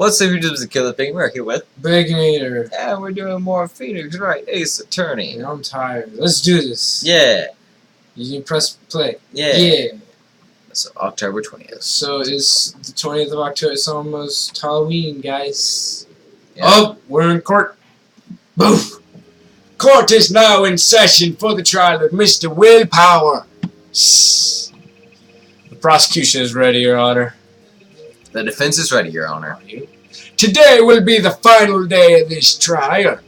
What's up, YouTube? This is KillerKilp. We're here with Baconator. and we're doing more Phoenix Wright, Ace Attorney. Yeah, I'm tired. Let's do this. Yeah. You press play. Yeah. So October 20th. So it's the 20th of October. It's almost Halloween, guys. Yeah. Oh, we're in court. Boom. Court is now in session for the trial of Mr. Willpower. The prosecution is ready, Your Honor. The defense is ready, Your Honor. Today will be the final day of this trial.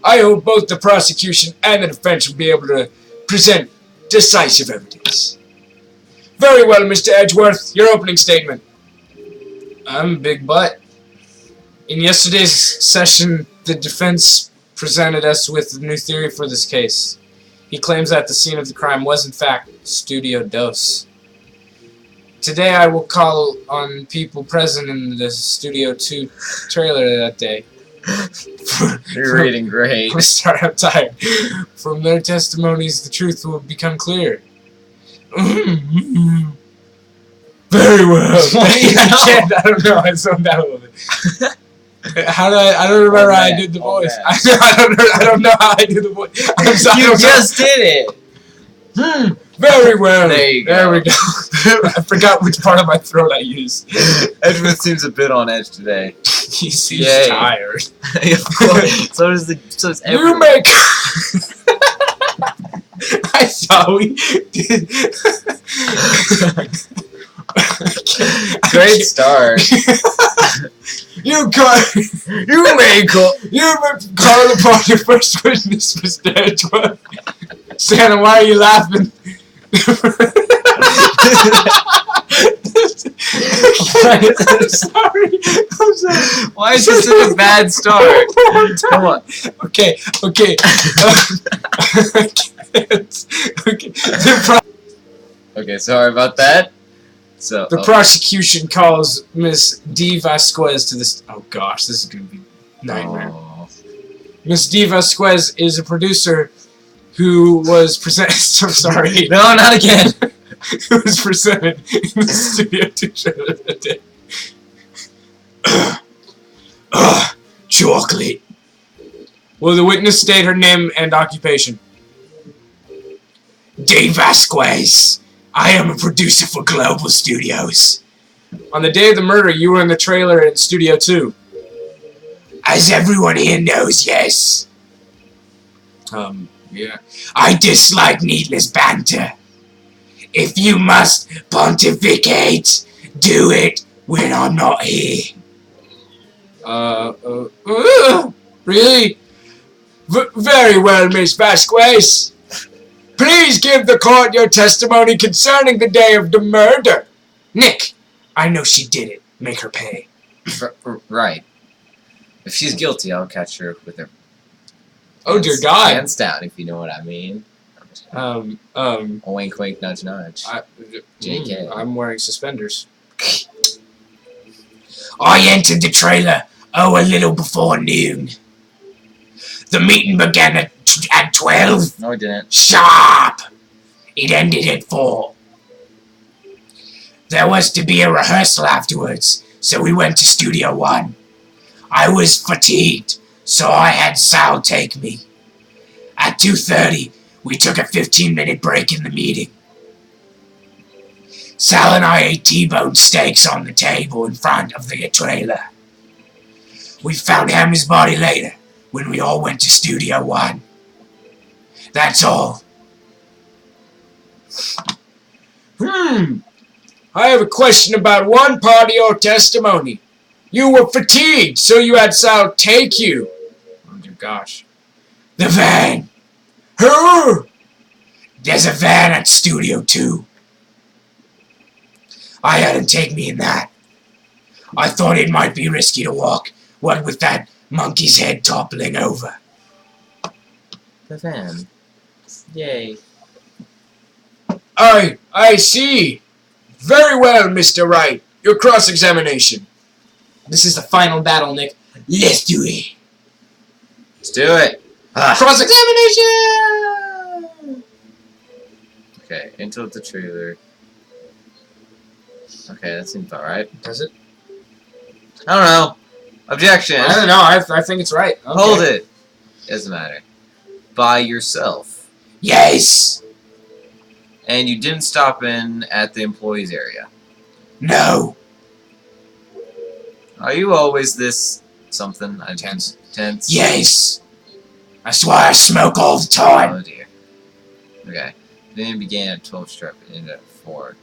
I hope both the prosecution and the defense will be able to present decisive evidence. Very well, Mr. Edgeworth, your opening statement. Big butt. In yesterday's session, the defense presented us with a new theory for this case. He claims that the scene of the crime was in fact Studio Dos. Today I will call on people present in the Studio 2 trailer that day. You're reading great. I'm sorry, I'm tired. From their testimonies, the truth will become clear. Very well. I don't know. I zoned out a little bit. How do I don't remember how I did the voice. I don't know how I do the voice. I'm sorry. You just did it. Very well. There you go. There we go. I forgot which part of my throat I used. Edgeworth seems a bit on edge today. He seems tired. Of course. So does everyone. You make. I saw we did. Great start. You may call upon your first witness, Mr. Edgeworth. Santa, why are you laughing? I'm sorry. Why is this such a bad start? Come on. Okay. Okay. Okay, sorry about that. So the prosecution calls Miss D. Vasquez to this. Oh gosh, this is gonna be a nightmare. Oh. Miss D. Vasquez is a producer who was presented. I'm sorry. No, not again. Who was presented in the Studio 2 show that day. Chocolate. Will the witness state her name and occupation? D. Vasquez. I am a producer for Global Studios. On the day of the murder, you were in the trailer in Studio 2. As everyone here knows, yes. Yeah. I dislike needless banter. If you must pontificate, do it when I'm not here. Really? Very well, Miss Vasquez. Please give the court your testimony concerning the day of the murder. Nick, I know she did it. Make her pay. Right. If she's guilty, I'll catch her with her. Oh dear God. Hands down, if you know what I mean. Wink, wink, nudge, nudge. JK. I'm wearing suspenders. I entered the trailer, a little before noon. The meeting began at 12. No, it didn't. Sharp! It ended at 4. There was to be a rehearsal afterwards, so we went to Studio 1. I was fatigued, so I had Sal take me. At 2:30, we took a 15-minute break in the meeting. Sal and I ate T-bone steaks on the table in front of the trailer. We found Hammer's body later, when we all went to Studio 1. That's all. I have a question about one part of your testimony. You were fatigued, so you had Sal take you. Oh dear gosh. The van. There's a van at Studio 2. I had him take me in that. I thought it might be risky to walk, what with that monkey's head toppling over. The van. Yay. I see. Very well, Mr. Wright. Your cross-examination. This is the final battle, Nick. Let's do it. Let's do it. Cross-examination! Okay, into the trailer. Okay, that seems alright. Does it? I don't know. Objection. I don't know. I think it's right. Okay. Hold it. Doesn't matter. By yourself. Yes. And you didn't stop in at the employees area. No. Are you always this something? Tense. Tense? Yes. That's why I smoke all the time. Oh dear. Okay. Then it began at 12 strip and ended at 4.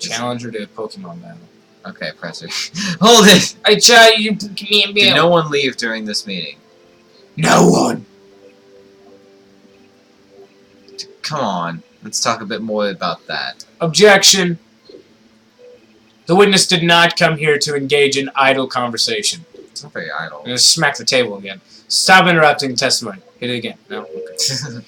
Challenger to Pokemon battle. Okay, press it. Hold it! I tell you, give me a Did meal. no one leave during this meeting? No one. Come on. Let's talk a bit more about that. Objection. The witness did not come here to engage in idle conversation. It's not very idle. I'm gonna smack the table again. Stop interrupting testimony. Hit it again. No? Okay.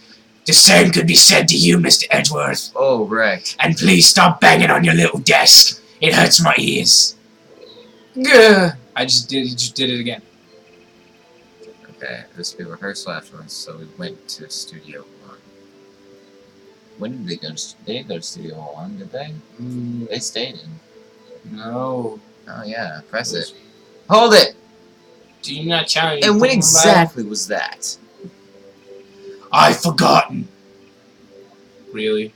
The same could be said to you, Mr. Edgeworth. Oh, right. And please stop banging on your little desk. It hurts my ears. Gah. I just did it again. Okay, this will be rehearsal afterwards, so we went to Studio 1. When did they go to... They didn't go to Studio 1, did they? They stayed in. No. Oh, yeah. Press it. Hold it! Do you not challenge? And when exactly was that? I've forgotten. Really?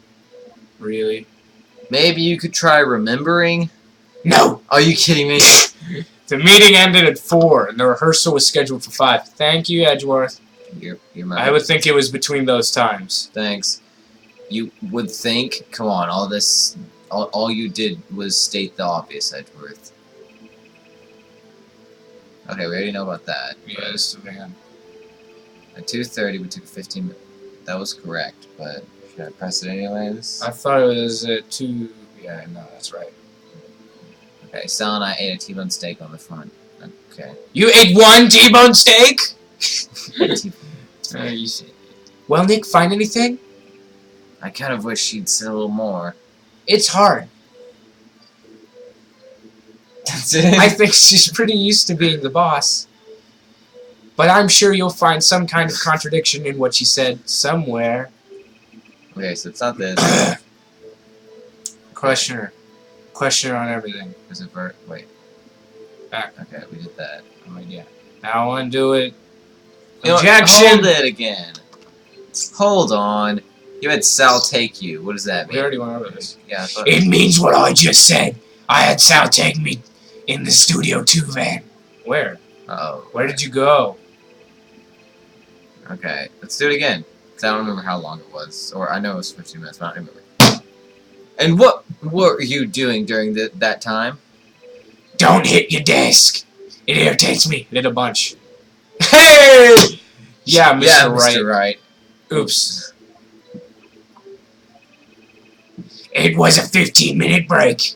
Really? Maybe you could try remembering? No! Are you kidding me? The meeting ended at 4, and the rehearsal was scheduled for 5. Thank you, Edgeworth. You're I would think it was between those times. Thanks. You would think? Come on, all this... All you did was state the obvious, Edgeworth. Okay, we already know about that. Yes, man. At 2:30, we took 15 minutes. That was correct, but should I press it anyways? I thought it was 2... Yeah, no, that's right. Okay, Sal and I ate a T-bone steak on the front. Okay. You ate one T-bone steak? You see. Well, Nick, find anything? I kind of wish she'd said a little more. It's hard. That's it? I think she's pretty used to being the boss. But I'm sure you'll find some kind of contradiction in what she said somewhere. Okay, so it's not this. Questioner. Questioner on everything. Is it wait. Back. Okay, we did that. Oh, yeah. Now I want to do it. You know what? Objection! Hold it again. Hold on. You had Sal take you. What does that mean? We already went over this. Yeah, I thought... It means what I just said. I had Sal take me in the Studio 2 van. Where? Oh. Where did you go? Okay, let's do it again. Because I don't remember how long it was. Or I know it was 15 minutes, but I don't remember. And what were you doing during that time? Don't hit your desk. It irritates me. Did a bunch. Hey! Yeah, Mr. Yeah, Wright. Mr. Wright. Oops. It was a 15-minute break.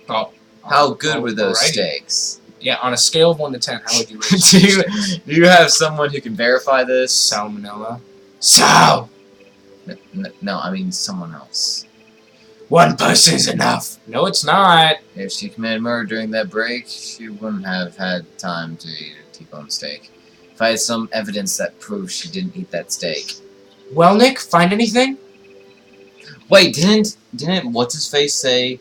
Oh. How good were those alrighty. Steaks? Yeah, on a scale of 1 to 10, how would you rate do you have someone who can verify this? Salmonella. Sal! No, I mean someone else. One person is enough. No, it's not. If she committed murder during that break, she wouldn't have had time to eat a T-bone steak. If I had some evidence that proves she didn't eat that steak. Well, Nick, find anything? Wait, didn't what's-his-face say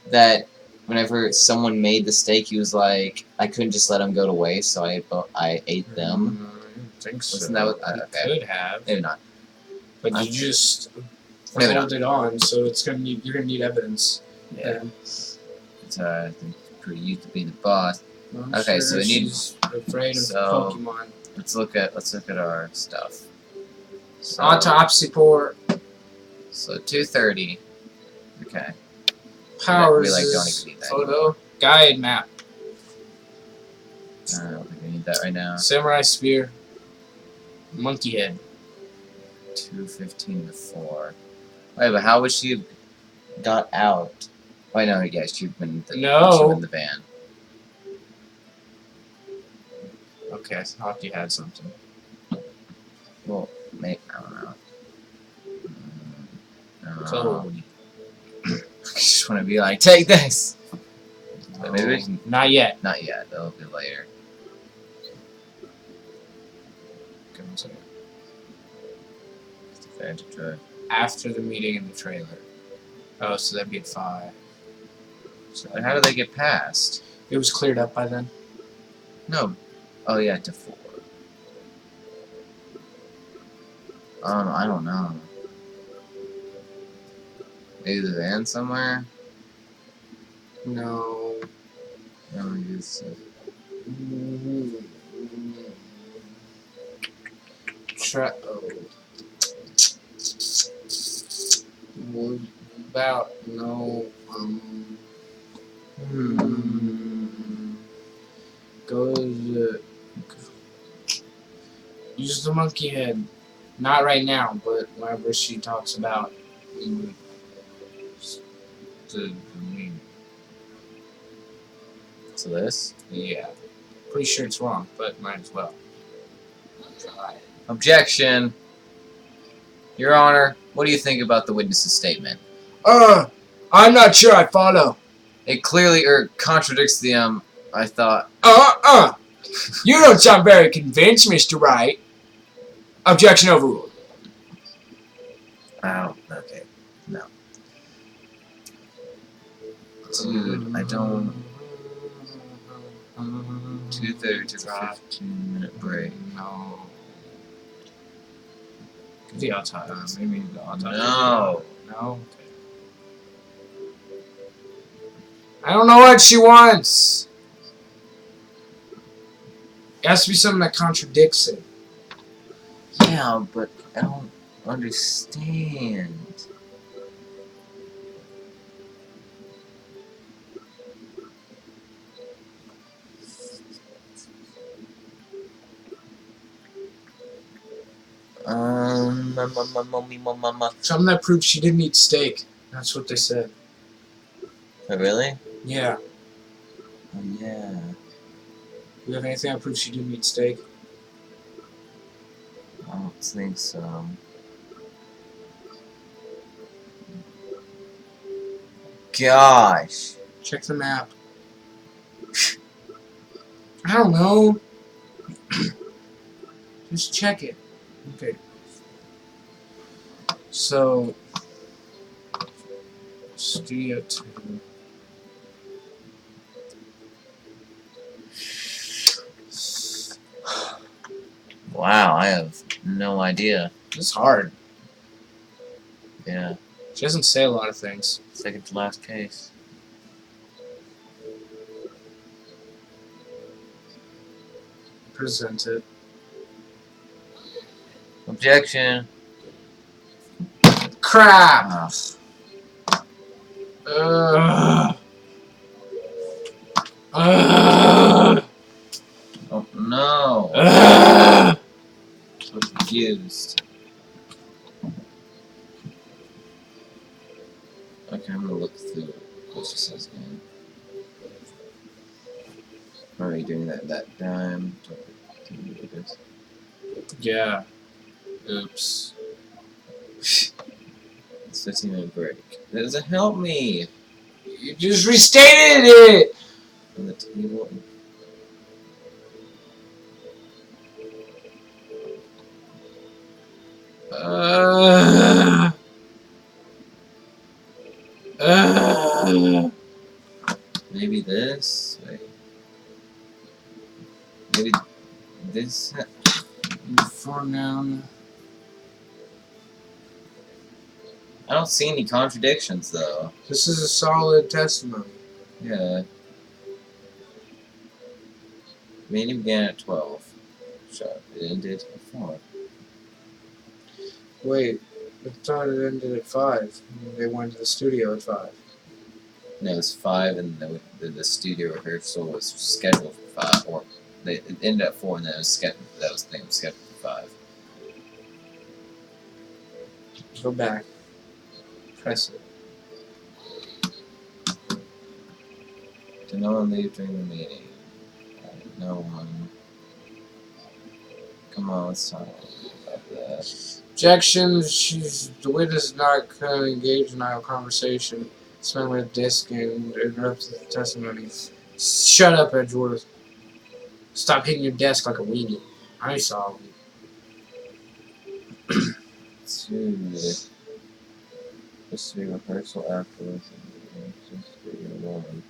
that whenever someone made the steak, he was like, I couldn't just let them go to waste, so I ate them? I think so. Wasn't that what... okay. Could have. Maybe not. But you just Maybe hold it on, so it's gonna need. You're gonna need evidence. Yeah. It's, I think pretty used to be the boss. I'm Okay, sure so we need... she's afraid of So- Pokemon. Let's look at our stuff. So, Autopsy report. So 2:30. Okay. Powers. We, like, don't even need that Photo. Guide map. I don't think we need that right now. Samurai spear. Monkey head. 2:15 to 4. Wait, but how would she have got out? Wait, no, yeah, she'd been in the van. Okay, I thought you had something. Well, maybe, I don't know. Code. I just want to be like, take this! But maybe we can... Not yet. Not yet, that'll be later. Give me a second. It's a fancy drive. After the meeting in the trailer. Oh, so that'd be at 5. So How do they get past? it was cleared up by then. No. Oh yeah, to 4. I don't know. Maybe the van somewhere? No. No, it's What about no? Goes use the monkey head. Not right now, but whenever she talks about So this? yeah. Pretty sure it's wrong, but might as well. Objection. Your Honor, what do you think about the witness's statement? I'm not sure I follow. It clearly contradicts the I thought. You don't sound very convinced, Mr. Wright. Objection overruled. Oh, okay. No. Dude, I don't. 2:30 took a 15-minute break. No. The outside. Maybe the outside. No. No. I don't know what she wants. It has to be something that contradicts it. Yeah, but I don't understand. Something that proves she didn't eat steak. That's what they said. Oh, really? Yeah. Oh, yeah. You have anything that proves she didn't eat steak? I don't think so. Gosh. Check the map. I don't know. Just check it. Okay. So, Studio 2. Wow, I have no idea. It's hard. Yeah. She doesn't say a lot of things. Second to last case. Present it. Objection. Crap! Oh no! So confused. Okay, I'm gonna look through what she says again. Are you doing that dime? Yeah. Oops. It's 15-minute break. That doesn't help me! You just restated it! On the table. Maybe this? Wait. Maybe this? For noun. I don't see any contradictions though. This is a solid testimony. Yeah. Meeting began at 12. Shut. It ended at 4. Wait, I thought it ended at 5. They went to the studio at 5. No, it was 5, and the studio rehearsal was scheduled for 5. Or it ended at 4, and then it was scheduled. That was the thing. It was scheduled for 5. Go back. Press it. Did no one leave during the meeting? No one. Come on, let's talk about that. Objection. The witness is not currently engaged in idle conversation. Spent with a disc and interrupts the testimony. Shut up, Edgeworth. Stop hitting your desk like a weenie. I saw you. Dude. Supposed to be rehearsal afterwards. Studio One.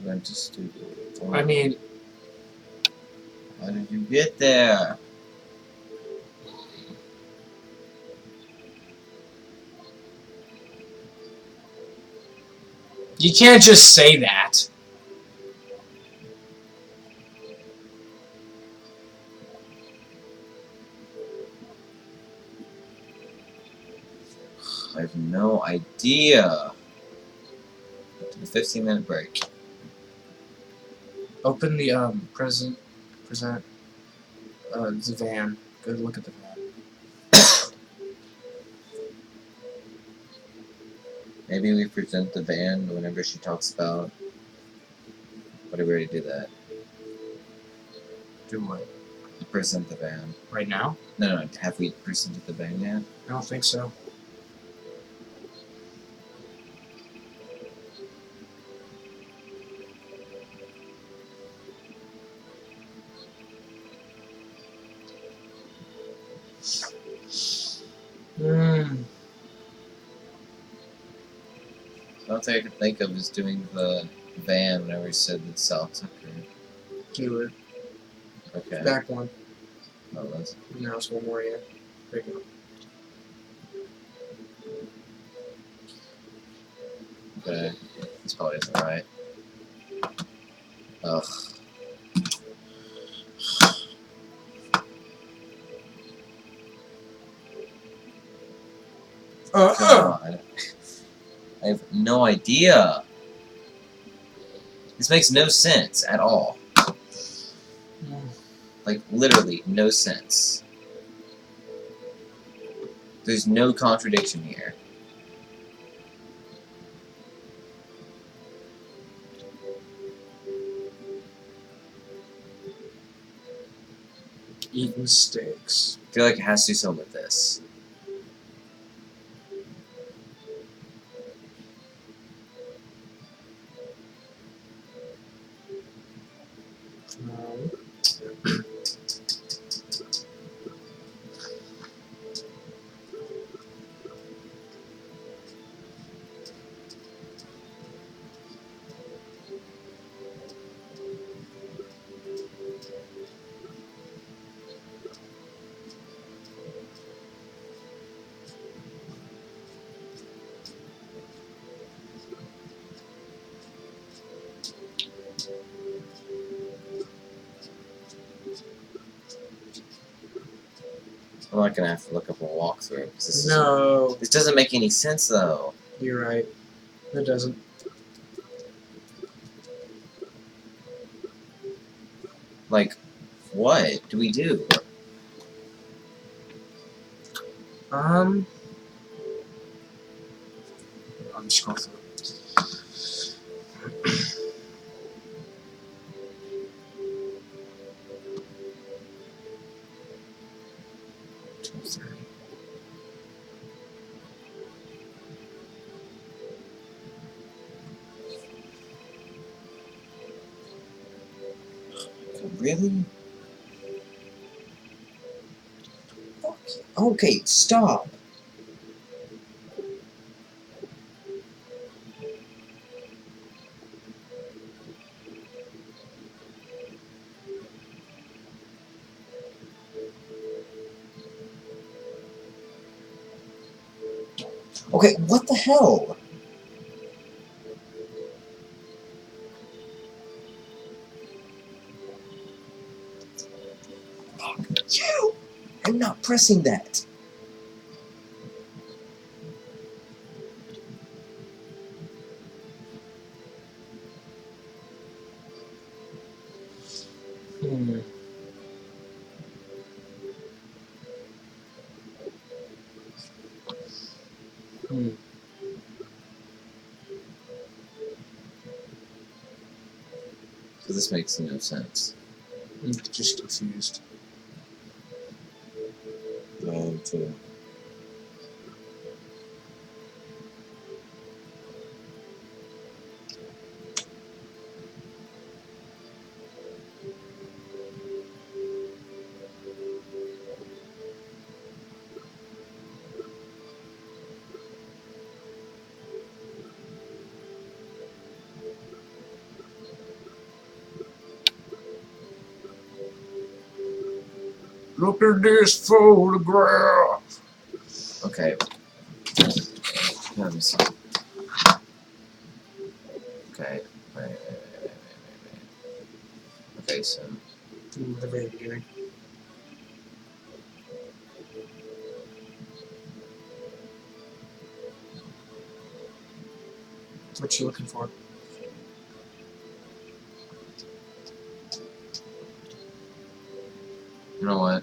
Went to Studio One. I mean, how did you get there? you can't just say that. I have no idea. Took a 15-minute break. Open the present the van. Go look at the van. Maybe we present the van whenever she talks about. But I already did that. Do what? Present the van. Right now? No, have we presented the van yet? I don't think so. The only thing I could think of is doing the van whenever he said that Sal took her. Keyword. Okay. Back one. Oh, that's... Now it's one more, yeah. There you go. Okay. This probably isn't right. Ugh. God. I have no idea. This makes no sense at all. Like, literally, no sense. There's no contradiction here. Eating steaks. I feel like it has to do something with this. I'm not gonna have to look up a walkthrough because this doesn't make any sense though. You're right. It doesn't. Like, what do we do? I'm just going through. Really? Okay, stop. Okay, what the hell? You! I'm not pressing that. So this makes no sense. I'm just confused. Too. Look at this photograph. Okay. Let me see. Okay. Wait. Okay, so. The very beginning. What you looking for? You know what?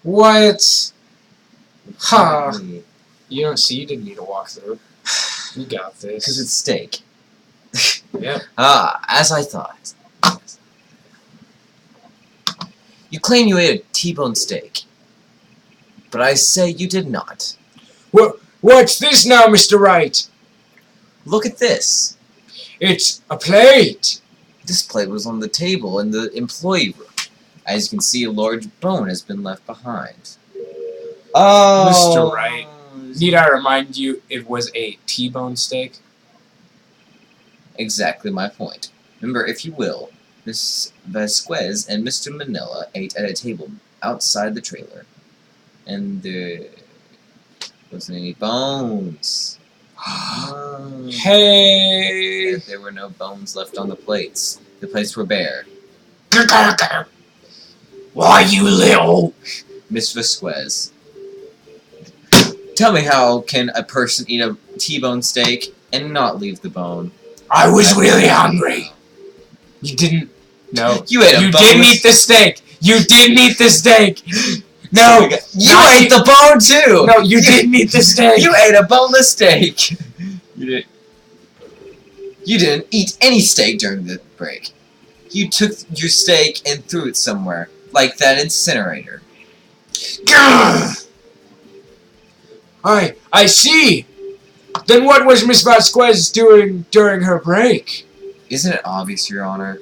What? Ha! Because You don't see. You didn't need to walk through. You got this. it's steak. Yep. As I thought. You claim you ate a T-bone steak, but I say you did not. What's this now, Mr. Wright? Look at this. It's a plate. This plate was on the table in the employee room. As you can see, a large bone has been left behind. Oh, Mr. Wright. Need I remind you, it was a T-bone steak? Exactly my point. Remember, if you will, Miss Vasquez and Mr. Manila ate at a table outside the trailer. And there wasn't any bones. Hey! There were no bones left on the plates. The plates were bare. Why, you little... Miss Vasquez. Tell me, how can a person eat a T-bone steak and not leave the bone? I was really hungry. You didn't... No. You ate a You boneless... didn't eat the steak! You didn't eat the steak! No! You ate the bone, too! No, you didn't eat the steak! You ate a boneless steak! You didn't eat any steak during the break. You took your steak and threw it somewhere, like that incinerator. I see! Then what was Miss Vasquez doing during her break? Isn't it obvious, Your Honor?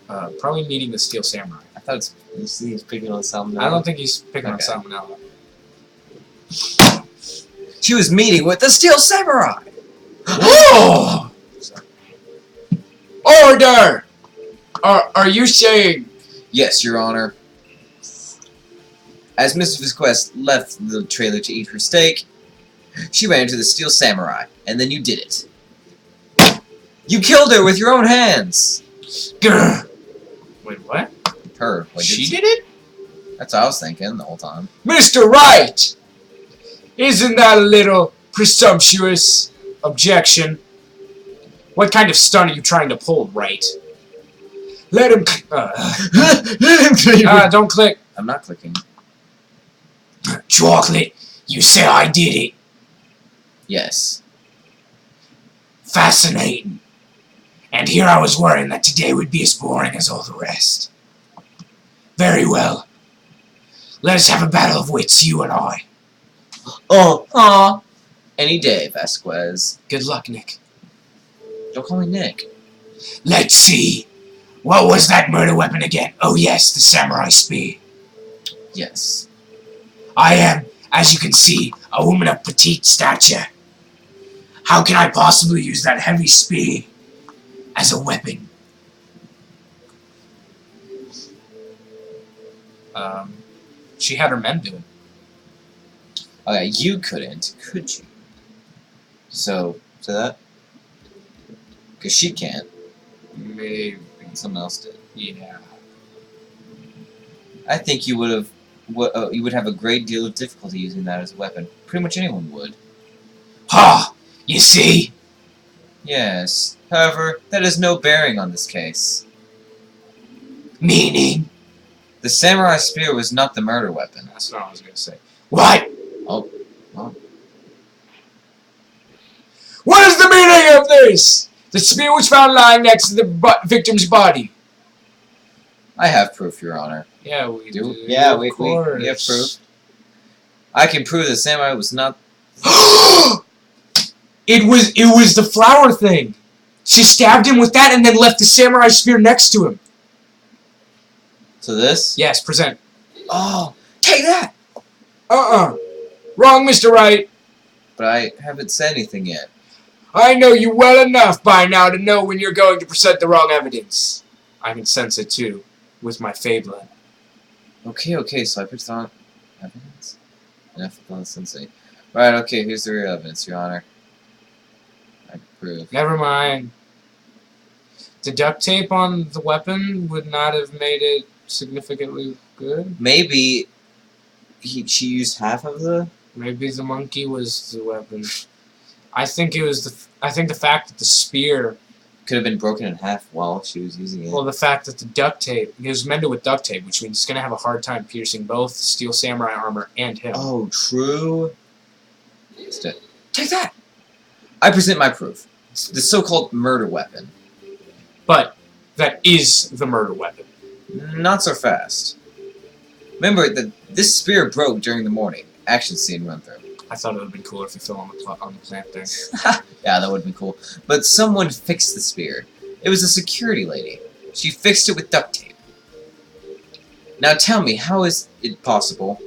Probably meeting the Steel Samurai. I thought it's... You see, he's picking on salmonella. I don't think he's picking on salmonella. She was meeting with the Steel Samurai! Oh! Order! Are you saying... Yes, Your Honor. As Mrs. Vasquez left the trailer to eat her steak, she ran into the Steel Samurai, and then you did it. You killed her with your own hands! Grr. Wait, what? Her. She did it? That's what I was thinking the whole time. Mr. Wright! Isn't that a little presumptuous? Objection. What kind of stunt are you trying to pull, Wright? Let him... don't click. I'm not clicking. Chocolate, you say I did it. Yes. Fascinating. And here I was worrying that today would be as boring as all the rest. Very well. Let us have a battle of wits, you and I. Any day, Vasquez. Good luck, Nick. Don't call me Nick. Let's see. What was that murder weapon again? Oh yes, the samurai spear. Yes. I am, as you can see, a woman of petite stature. How can I possibly use that heavy spear as a weapon? She had her men do it. Okay, you couldn't, could you? So that? Because she can't. Maybe. Someone else did. Yeah. I think you would have... you would have a great deal of difficulty using that as a weapon. Pretty much anyone would. Ha! You see? Yes. However, that has no bearing on this case. Meaning? The samurai spear was not the murder weapon. That's what I was going to say. What? Oh. What is the meaning of this? The spear was found lying next to the victim's body. I have proof, Your Honor. Yeah, we do. Yeah, of we have course. proof. I can prove the samurai was not... It was the flower thing. She stabbed him with that and then left the samurai spear next to him. So this? Yes, present. Oh, take that! Wrong, Mr. Wright. But I haven't said anything yet. I know you well enough by now to know when you're going to present the wrong evidence. I can sense it too, with my fabling. Okay, so I put on evidence? Enough of the sensei. Right, okay, here's the real evidence, Your Honor. I approve. Never mind. The duct tape on the weapon would not have made it significantly good. Maybe she used half of the... Maybe the monkey was the weapon. I think it was I think the fact that the spear could have been broken in half while she was using it. Well, the fact that the duct tape, it was mended with duct tape, which means it's going to have a hard time piercing both Steel Samurai armor and him. Oh, true. Take that! I present my proof. It's the so-called murder weapon. But that is the murder weapon. Not so fast. Remember that this spear broke during the morning. Action scene run through. I thought it would have been cooler if he fell on the plant there. Yeah, that would have been cool. But someone fixed the spear. It was a security lady. She fixed it with duct tape. Now tell me, how is it possible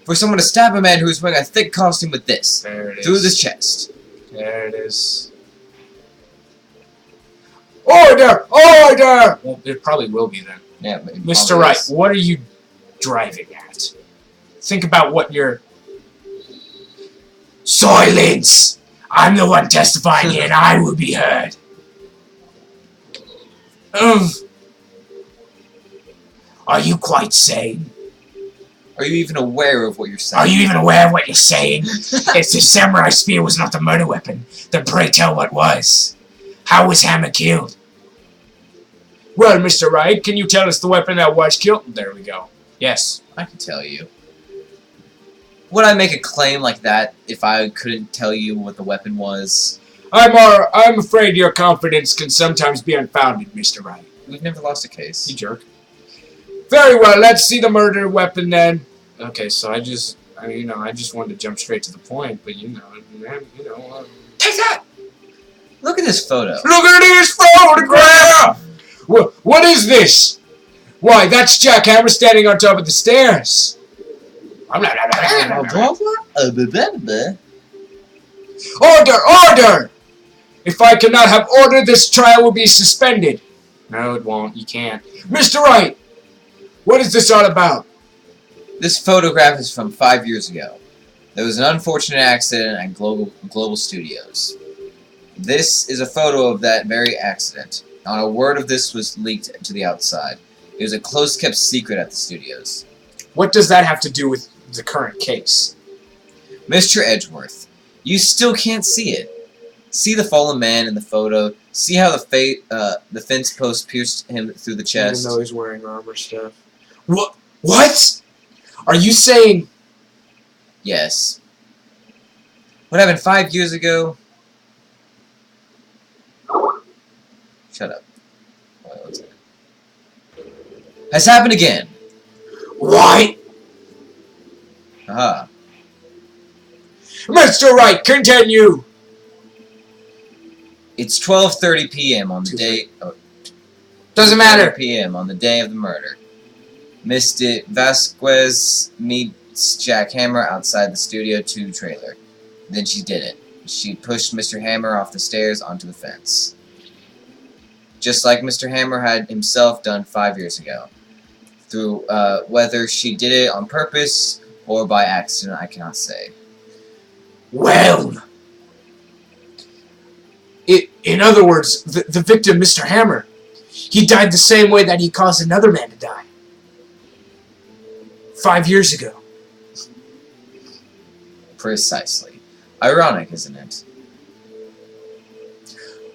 for someone to stab a man who is wearing a thick costume with this? There it is. Through his chest. There it is. Order! Order! Well, it probably will be then. Yeah, Mr. Wright, what are you driving at? Think about what you're... Silence! I'm the one testifying here and I will be heard. Are you quite sane? Are you even aware of what you're saying? Are you even aware of what you're saying? If the samurai spear was not the murder weapon, then pray tell what was. How was Hammer killed? Well, Mr. Wright, can you tell us the weapon that was killed? There we go. Yes. I can tell you. Would I make a claim like that if I couldn't tell you what the weapon was? I'm afraid your confidence can sometimes be unfounded, Mr. Wright. We've never lost a case. You jerk. Very well, let's see the murder weapon then. Okay, so I just wanted to jump straight to the point, but Take that! Look at this photo. Look at this photograph! What is this? Why, that's Jack Hammer standing on top of the stairs. Order! Order! If I cannot have order, this trial will be suspended. No, it won't. You can't. Mr. Wright, what is this all about? This photograph is from 5 years ago. There was an unfortunate accident at Global Studios. This is a photo of that very accident. Not a word of this was leaked to the outside. It was a close-kept secret at the studios. What does that have to do with the current case? Mr. Edgeworth, you still can't see it. See the fallen man in the photo. See how the fence post pierced him through the chest. Even though he's wearing armor stuff. What? Are you saying... Yes. What happened 5 years ago? Shut up. Wait, 1 second. Has happened again. What? Aha. Mr. Wright, continue! It's 12:30 p.m. on the day... Oh, doesn't matter. p.m. on the day of the murder. Mr. Vasquez meets Jack Hammer outside the Studio 2 trailer. Then she did it. She pushed Mr. Hammer off the stairs onto the fence. Just like Mr. Hammer had himself done 5 years ago. Through whether she did it on purpose or by accident, I cannot say. Well... In other words, the victim, Mr. Hammer, he died the same way that he caused another man to die. 5 years ago. Precisely. Ironic, isn't it?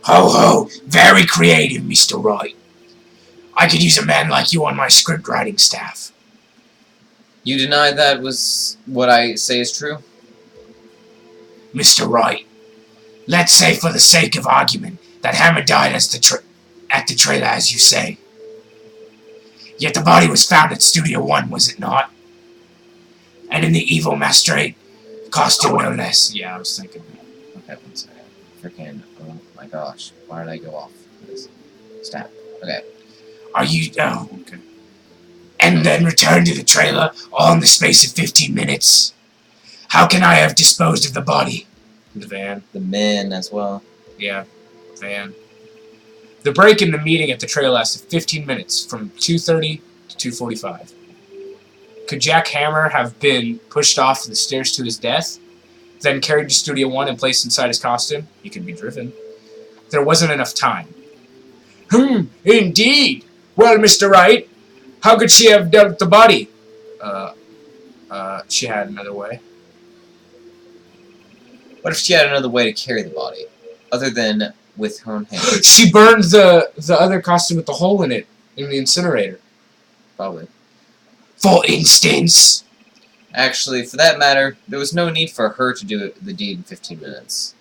Ho ho! Very creative, Mr. Wright. I could use a man like you on my script writing staff. You deny that was what I say is true? Mr. Wright, let's say for the sake of argument that Hammer died at the trailer, as you say. Yet the body was found at Studio 1, was it not? And in the evil masquerade costume, no less. Yeah, I was thinking. Okay, 1 second. Freaking, oh my gosh. Why did I go off this? Stop. Okay. Are you... Oh, okay. And then return to the trailer all in the space of 15 minutes? How can I have disposed of the body? The van. The men as well. Yeah, van. The break in the meeting at the trail lasted 15 minutes, from 2:30 to 2:45. Could Jack Hammer have been pushed off the stairs to his death, then carried to Studio One and placed inside his costume? He could be driven. There wasn't enough time. Indeed. Well, Mr. Wright, how could she have dealt with the body? She had another way. What if she had another way to carry the body, other than with her own hands? She burned the other costume with the hole in it in the incinerator. Probably. For instance? Actually, for that matter, there was no need for her to do the deed in 15 minutes.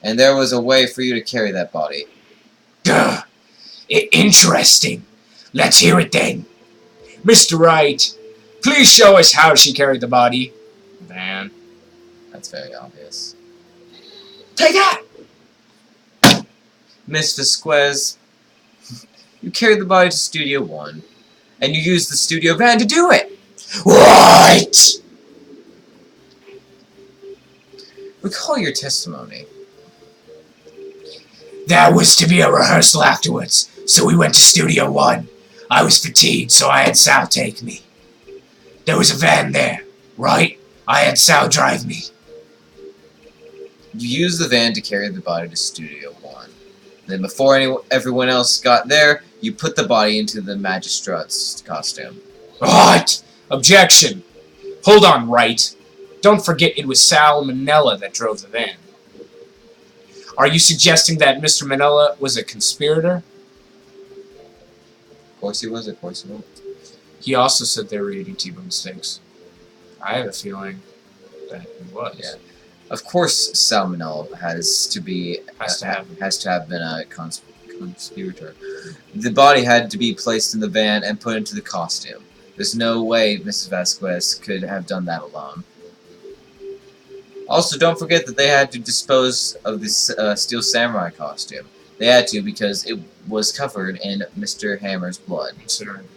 And there was a way for you to carry that body. Duh. Interesting. Let's hear it then. Mr. Wright, please show us how she carried the body. Van. That's very obvious. Take that! Miss Vasquez, you carried the body to Studio One, and you used the studio van to do it. What? Recall your testimony. There was to be a rehearsal afterwards, so we went to Studio One. I was fatigued, so I had Sal take me. There was a van there, right? I had Sal drive me. You used the van to carry the body to Studio One. Then before everyone else got there, you put the body into the magistrate's costume. What? Objection. Hold on, Wright. Don't forget it was Sal Manella that drove the van. Are you suggesting that Mr. Manella was a conspirator? Of course he was, of course he was. He also said they were eating T-bone steaks. I have a feeling that he was. Yeah. Of course Sal Manella has to have been a conspirator. The body had to be placed in the van and put into the costume. There's no way Mrs. Vasquez could have done that alone. Also, don't forget that they had to dispose of this Steel Samurai costume. They had to because it was covered in Mr. Hammer's blood. Incinerator.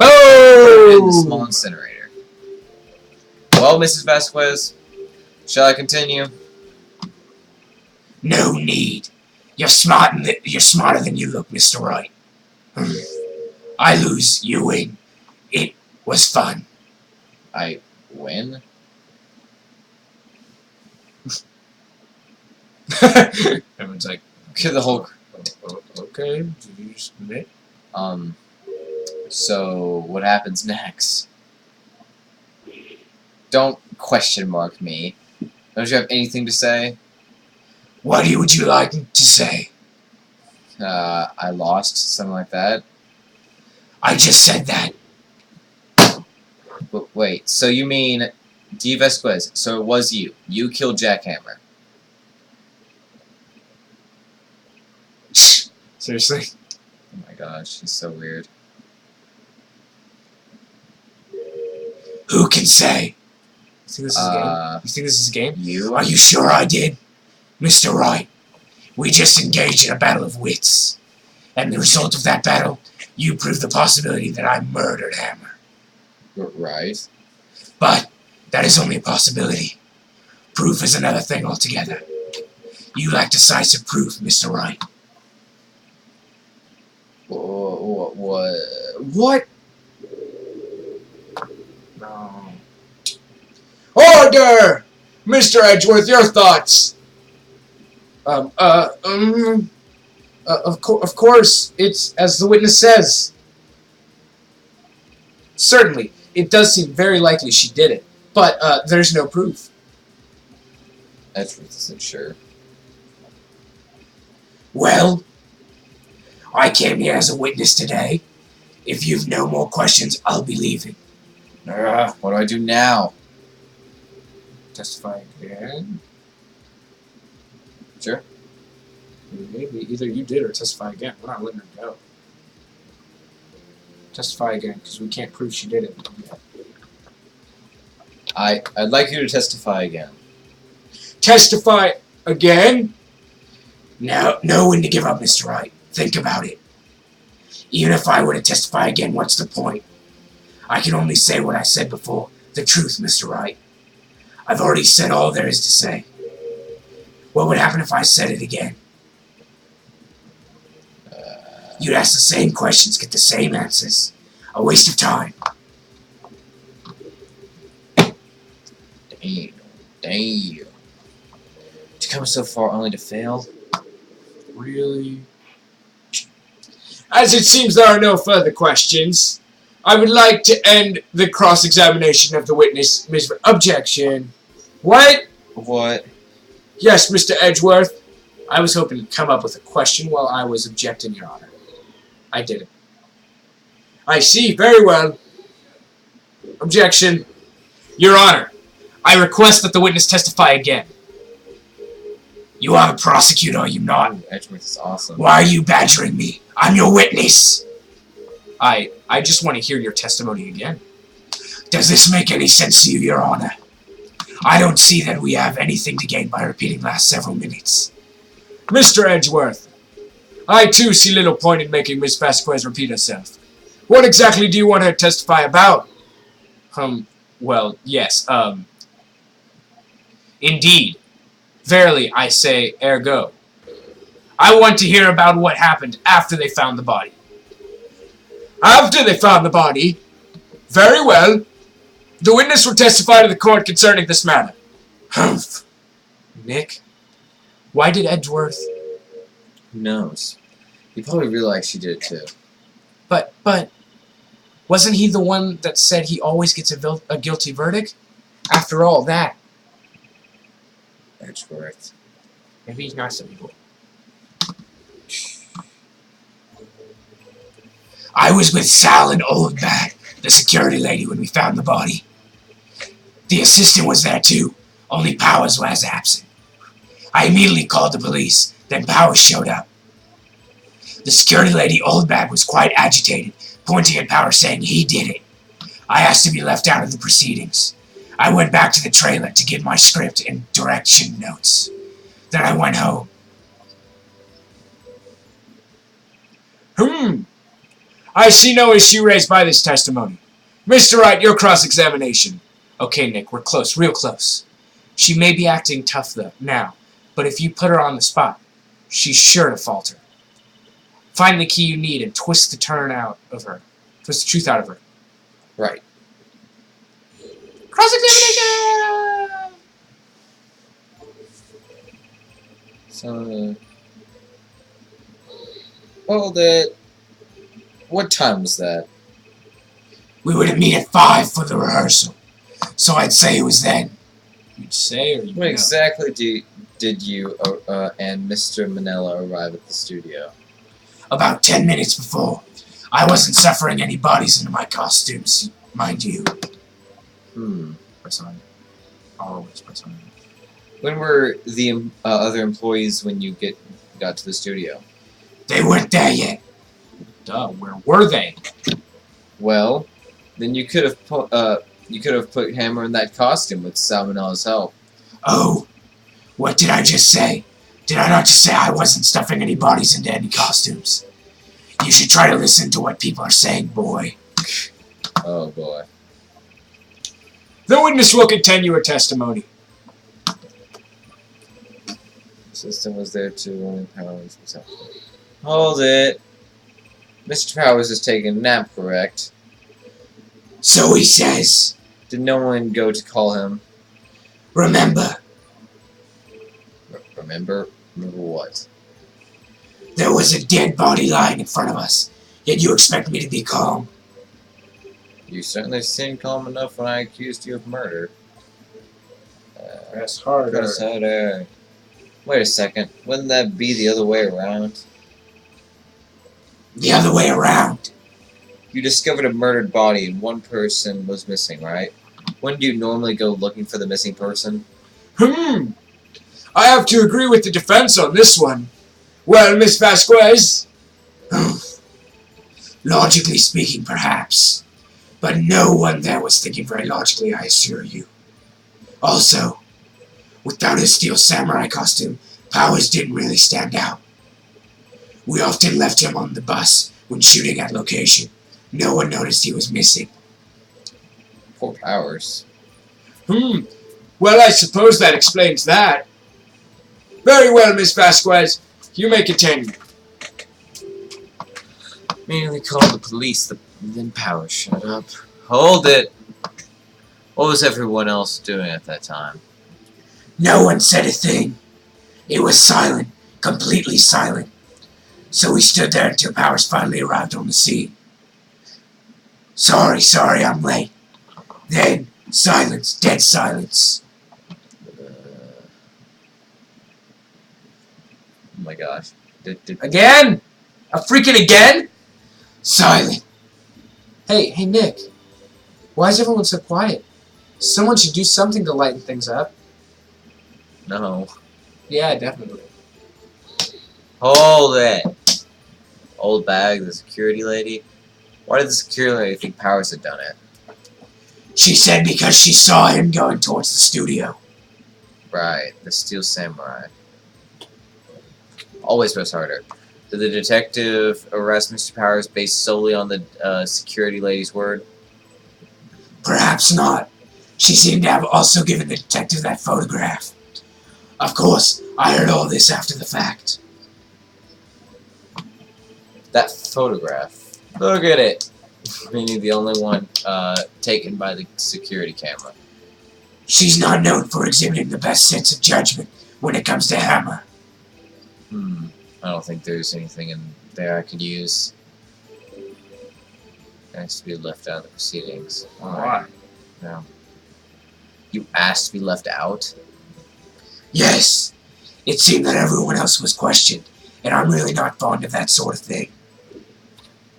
Oh! In the small incinerator. Well, Mrs. Vasquez, shall I continue? No need. You're smarter than you look, Mr. Wright. I lose, you win. It was fun. I win? Everyone's like, Okay, the whole... okay, did you just admit? So, what happens next? Don't question mark me. Don't you have anything to say? What would you like to say? I lost, something like that. I just said that. But wait, so you mean D. Vasquez, so it was you. You killed Jack Hammer. Seriously? Oh my gosh, he's so weird. Who can say? You think this is a game? You think this is a game? You? Are you sure I did? Mr. Wright, we just engaged in a battle of wits. And the result of that battle, you proved the possibility that I murdered Hammer. Right. But that is only a possibility. Proof is another thing altogether. You lack decisive proof, Mr. Wright. What? No. Order! Mr. Edgeworth, your thoughts. Of course, it's as the witness says. Certainly, it does seem very likely she did it, but there's no proof. Edgeworth isn't sure. Well, I came here as a witness today. If you've no more questions, I'll be leaving. What do I do now? Testify again? Sure. Maybe either you did or testify again. We're not letting her go. Testify again, because we can't prove she did it. I'd like you to testify again. Testify again? Now, know when to give up, Mr. Wright. Think about it. Even if I were to testify again, what's the point? I can only say what I said before. The truth, Mr. Wright. I've already said all there is to say. What would happen if I said it again? You'd ask the same questions, get the same answers. A waste of time. Damn. To come so far only to fail? Really? As it seems there are no further questions, I would like to end the cross-examination of the witness. Objection. What? What? Yes, Mr. Edgeworth. I was hoping to come up with a question while I was objecting, Your Honor. I didn't. I see. Very well. Objection. Your Honor, I request that the witness testify again. You are the prosecutor, are you not? Ooh, Edgeworth is awesome. Why are you badgering me? I'm your witness. I just want to hear your testimony again. Does this make any sense to you, Your Honor? I don't see that we have anything to gain by repeating last several minutes. Mr. Edgeworth, I too see little point in making Miss Vasquez repeat herself. What exactly do you want her to testify about? Well, yes, Indeed. Verily, I say, ergo. I want to hear about what happened after they found the body. After they found the body? Very well. The witness will testify to the court concerning this matter. Humph. Nick, why did Edgeworth... Who knows? He probably realized she did it too. But, wasn't he the one that said he always gets a guilty verdict? After all that. Edgeworth. Maybe he's not so evil. I was with Sal and Oldbag, the security lady, when we found the body. The assistant was there too, only Powers was absent. I immediately called the police, then Powers showed up. The security lady, Oldbag, was quite agitated, pointing at Powers saying he did it. I asked to be left out of the proceedings. I went back to the trailer to get my script and direction notes. Then I went home. I see no issue raised by this testimony. Mr. Wright, your cross-examination. Okay, Nick, we're close, real close. She may be acting tough, though, now, but if you put her on the spot, she's sure to falter. Find the key you need and twist the truth out of her. Right. Cross-examination! So... Hold it. What time was that? We were to meet at 5 for the rehearsal, so I'd say it was then. You'd say, or you'd When know? exactly did you and Mr. Manella arrive at the studio? About 10 minutes before. I wasn't suffering any bodies into my costumes, mind you. Press on. Always press on. When were the other employees when you got to the studio? They weren't there yet. Duh, where were they? Well, then you could have put Hammer in that costume with Salmonella's help. Oh, what did I just say? Did I not just say I wasn't stuffing any bodies into any costumes? You should try to listen to what people are saying, boy. Oh boy. The witness will continue her testimony. The system was there too, only Powers was helpful. Hold it. Mr. Powers is taking a nap, correct? So he says. Did no one go to call him? Remember. Remember? Remember what? There was a dead body lying in front of us, yet you expect me to be calm. You certainly seemed calm enough when I accused you of murder. Press harder. Press harder. Wait a second. Wouldn't that be the other way around? The other way around. You discovered a murdered body and one person was missing, right? When do you normally go looking for the missing person? I have to agree with the defense on this one. Well, Miss Vasquez? Logically speaking, perhaps. But no one there was thinking very logically, I assure you. Also, without his steel samurai costume, Powers didn't really stand out. We often left him on the bus when shooting at location. No one noticed he was missing. Poor Powers. Well, I suppose that explains that. Very well, Miss Vasquez. You may continue. Immediately called the police. Then Power shut up. Hold it! What was everyone else doing at that time? No one said a thing. It was silent, completely silent. So we stood there until Powers finally arrived on the scene. Sorry, I'm late. Then, silence, dead silence. Oh my gosh. Again? A freaking again? Silent. Hey, Nick. Why is everyone so quiet? Someone should do something to lighten things up. No. Yeah, definitely. Hold it! Old bag, the security lady. Why did the security lady think Powers had done it? She said because she saw him going towards the studio. Right, the Steel Samurai. Always press harder. Did the detective arrest Mr. Powers based solely on the security lady's word? Perhaps not. She seemed to have also given the detective that photograph. Of course, I heard all this after the fact. That photograph. Look at it. Meaning the only one taken by the security camera. She's not known for exhibiting the best sense of judgment when it comes to Hammer. I don't think there's anything in there I could use. It has to be left out of the proceedings. Alright. No. You asked to be left out? Yes. It seemed that everyone else was questioned, and I'm really not fond of that sort of thing.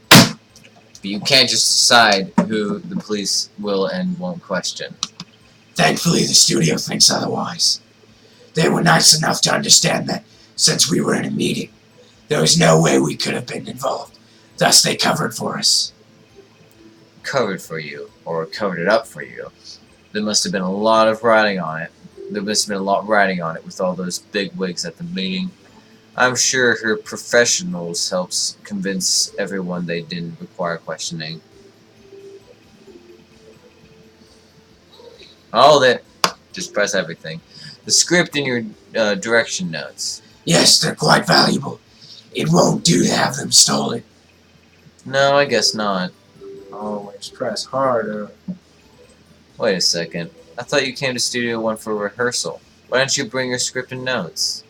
But you can't just decide who the police will and won't question. Thankfully, the studio thinks otherwise. They were nice enough to understand that, since we were in a meeting, there was no way we could have been involved. Thus, they covered for us. Covered for you, or covered it up for you. There must have been a lot of writing on it. There must have been a lot of writing on it with all those big wigs at the meeting. I'm sure her professionals helps convince everyone they didn't require questioning. Hold it. Just press everything. The script in your direction notes. Yes, they're quite valuable. It won't do to have them stolen. No, I guess not. Always press harder. Wait a second. I thought you came to Studio One for rehearsal. Why didn't you bring your script and notes?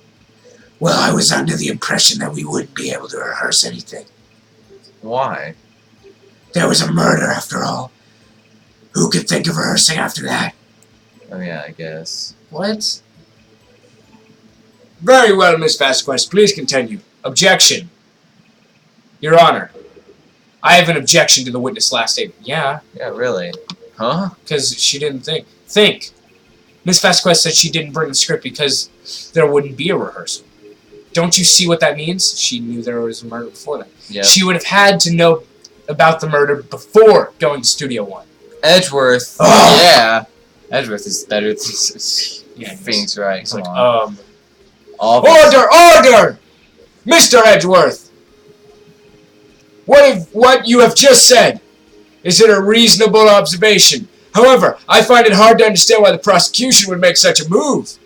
Well, I was under the impression that we wouldn't be able to rehearse anything. Why? There was a murder, after all. Who could think of rehearsing after that? Oh yeah, I guess. What? Very well, Miss Vasquez. Please continue. Objection. Your Honor, I have an objection to the witness' last statement. Yeah. Yeah, really? Huh? Because she didn't think. Think. Miss Vasquez said she didn't bring the script because there wouldn't be a rehearsal. Don't you see what that means? She knew there was a murder before that. Yep. She would have had to know about the murder before going to Studio One. Edgeworth. Oh. Yeah. Edgeworth is better than Phoenix Wright. It's Come like, on. Order! Mr. Edgeworth! What you have just said? Is it a reasonable observation? However, I find it hard to understand why the prosecution would make such a move.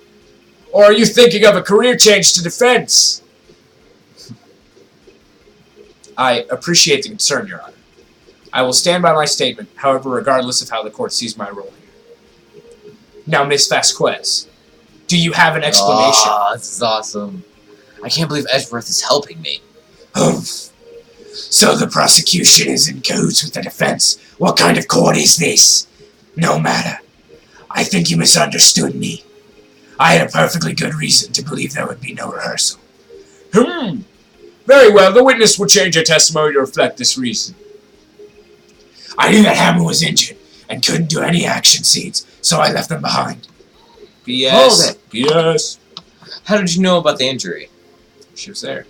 Or are you thinking of a career change to defense? I appreciate the concern, Your Honor. I will stand by my statement, however, regardless of how the court sees my role here. Now, Miss Vasquez, do you have an explanation? Oh, this is awesome. I can't believe Edgeworth is helping me. Humph. So the prosecution is in cahoots with the defense. What kind of court is this? No matter. I think you misunderstood me. I had a perfectly good reason to believe there would be no rehearsal. Very well, the witness will change her testimony to reflect this reason. I knew that Hammer was injured and couldn't do any action scenes, so I left them behind. BS. Hold it. BS. How did you know about the injury? She was there.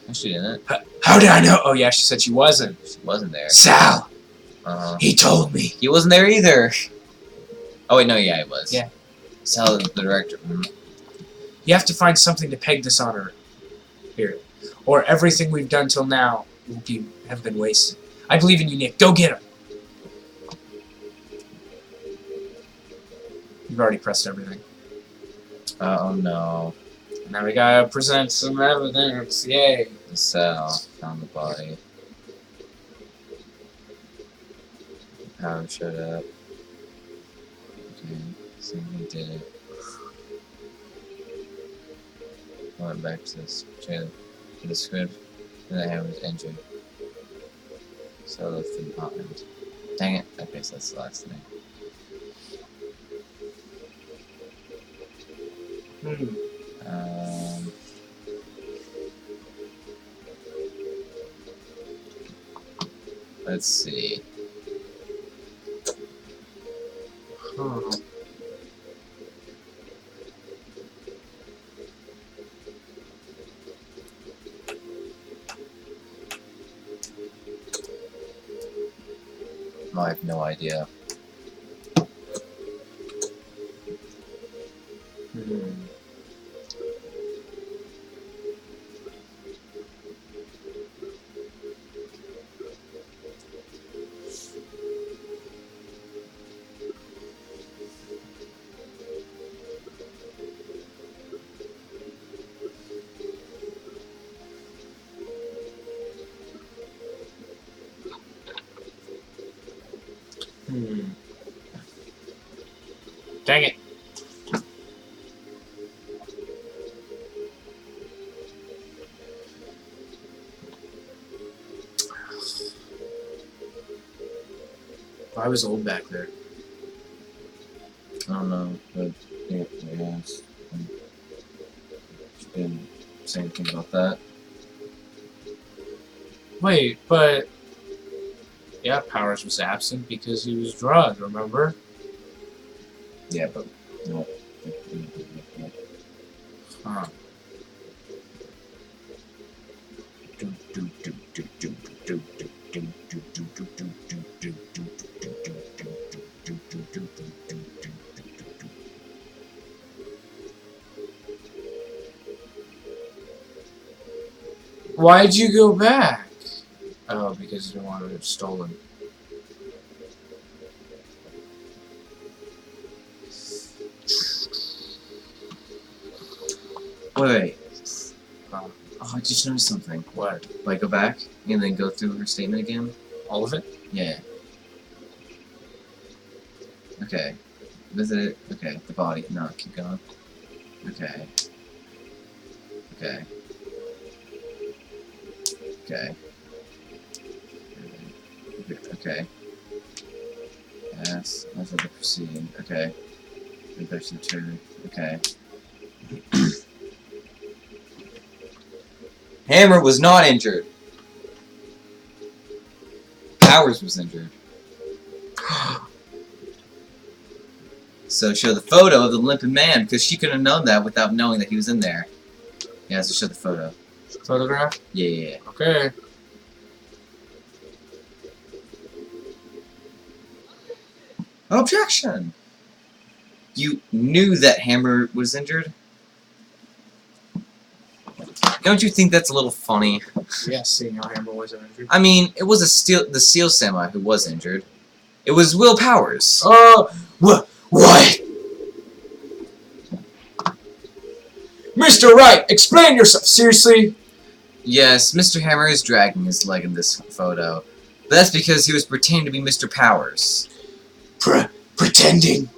No, she didn't. How did I know? Oh yeah, she said she wasn't. She wasn't there. Sal. He told me. He wasn't there either. Oh wait, no, yeah, he was. Yeah. Sal, the director. You have to find something to peg this on her here, or everything we've done till now will have been wasted. I believe in you, Nick. Go get him. You've already pressed everything. Oh no. Now we gotta present some evidence. Yay. The cell found the body. Power showed up. Okay, so he did it. Went back to this to the script, and the hand was injured. So that's the department. Dang it. Okay, so that's the last thing. Let's see. I have no idea. Dang it. I was old back there. I don't know, but yeah, she didn't say anything about that. Wait, but yeah, Powers was absent because he was drugged, remember? Yeah, but no. Huh. Why'd you go back? Oh, because you didn't want it stolen. Wait. Oh, I just noticed something. What? Like, go back and then go through her statement again? All of it? Yeah. Okay. Visit it. Okay, the body. No, keep going. Okay. Okay. Okay. Okay. Yes, that's what the proceeding. Okay. There's the two. Okay. Hammer was not injured. Powers was injured. So show the photo of the limping man, because she couldn't have known that without knowing that he was in there. Yeah, so show the photo. Photograph? Yeah. Okay. Objection! You knew that Hammer was injured? Don't you think that's a little funny? Yeah, seeing how Hammer wasn't injured. I mean, it was the SEAL Samurai who was injured. It was Will Powers. What? Mr. Wright, explain yourself, seriously? Yes, Mr. Hammer is dragging his leg in this photo. But that's because he was pretending to be Mr. Powers. Pretending?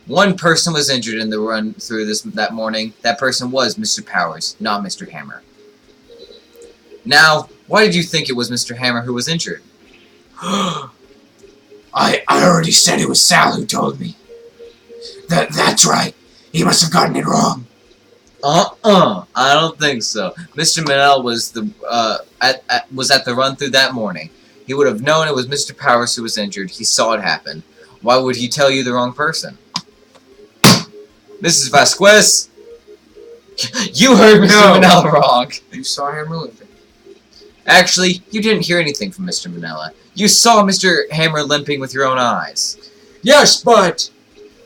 One person was injured in the run through that morning. That person was Mr. Powers, not Mr. Hammer. Now, why did you think it was Mr. Hammer who was injured? I already said it was Sal who told me. That's right. He must have gotten it wrong. I don't think so. Mr. Manel was was at the run through that morning. He would have known it was Mr. Powers who was injured. He saw it happen. Why would he tell you the wrong person? Mrs. Vasquez, you heard Mr. Manel wrong. You saw Hammer limping. Actually, you didn't hear anything from Mr. Manella. You saw Mr. Hammer limping with your own eyes. Yes, but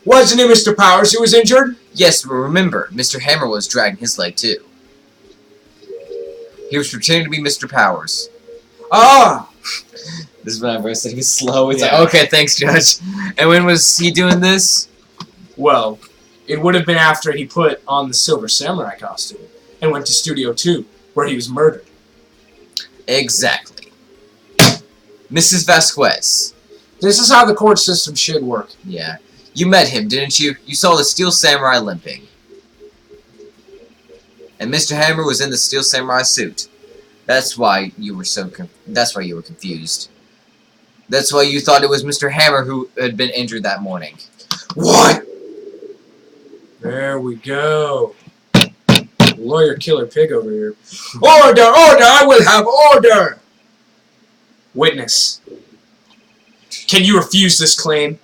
wasn't it Mr. Powers who was injured? Yes, but remember, Mr. Hammer was dragging his leg too. He was pretending to be Mr. Powers. Ah! This is when I said he was slow. It's like, okay, thanks, Judge. And when was he doing this? Well, it would have been after he put on the Silver Samurai costume and went to Studio 2, where he was murdered. Exactly. Mrs. Vasquez. This is how the court system should work. Yeah. You met him, didn't you? You saw the Steel Samurai limping. And Mr. Hammer was in the Steel Samurai suit. That's why you were that's why you were confused. That's why you thought it was Mr. Hammer who had been injured that morning. What? There we go. Lawyer Killer Pig over here. Order! Order! I will have order! Witness. Can you refuse this claim?